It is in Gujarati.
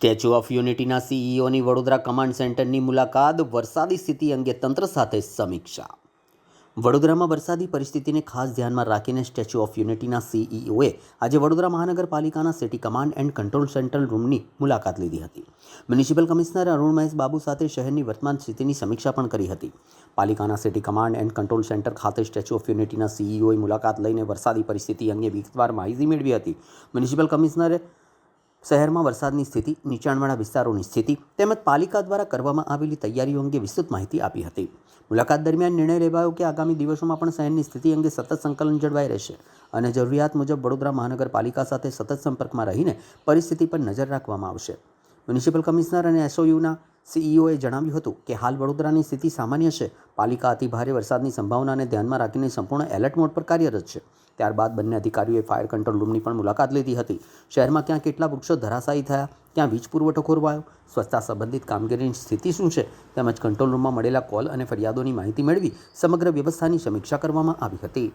સ્ટેચ્યુ ઓફ યુનિટીના સીઈઓની વડોદરા કમાન્ડ સેન્ટરની મુલાકાત, વરસાદી સ્થિતિ અંગે તંત્ર સાથે સમીક્ષા. વડોદરામાં વરસાદી પરિસ્થિતિને ખાસ ધ્યાનમાં રાખીને સ્ટેચ્યુ ઓફ યુનિટીના સીઈઓએ આજે વડોદરા મહાનગરપાલિકાના city command and control centre રૂમની મુલાકાત લીધી હતી. મ્યુનિસિપલ કમિશનર અરુણ મહેશ બાબુ સાથે શહેરની વર્તમાન સ્થિતિની સમીક્ષા પણ કરી હતી. પાલિકાના city command and control centre ખાતે સ્ટેચ્યુ ઓફ યુનિટીના સીઈઓએ મુલાકાત લઈને વરસાદી પરિસ્થિતિ અંગે વિગતવાર માહિતી મેળવી હતી. મ્યુનિસિપલ કમિશનરે શહેરમાં વરસાદની સ્થિતિ, નીચાણવાળા વિસ્તારોની સ્થિતિ તેમજ પાલિકા દ્વારા કરવામાં આવેલી તૈયારીઓ અંગે વિસ્તૃત માહિતી આપી હતી. મુલાકાત દરમિયાન નિર્ણય લેવાયો કે આગામી દિવસોમાં પણ શહેરની સ્થિતિ અંગે સતત સંકલન જળવાઈ રહેશે અને જરૂરિયાત મુજબ વડોદરા મહાનગરપાલિકા સાથે સતત સંપર્કમાં રહીને પરિસ્થિતિ પર નજર રાખવામાં આવશે. મ્યુનિસિપલ કમિશનર અને એસઓયુના સીઈઓએ જણાવ્યું હતું કે હાલ વડોદરાની સ્થિતિ સામાન્ય છે. પાલિકા અતિભારે વરસાદની સંભાવનાને ધ્યાનમાં રાખીને સંપૂર્ણ એલર્ટ મોડ પર કાર્યરત છે. ત્યારબાદ બંને અધિકારીઓએ ફાયર કંટ્રોલ રૂમની પણ મુલાકાત લીધી હતી. શહેરમાં ક્યાં કેટલા વૃક્ષો ધરાશાયી થયા, ક્યાં વીજ પુરવઠો ખોરવાયો, સ્વચ્છતા સંબંધિત કામગીરીની સ્થિતિ શું છે તેમજ કંટ્રોલ રૂમમાં મળેલા કોલ અને ફરિયાદોની માહિતી મેળવી સમગ્ર વ્યવસ્થાની સમીક્ષા કરવામાં આવી હતી.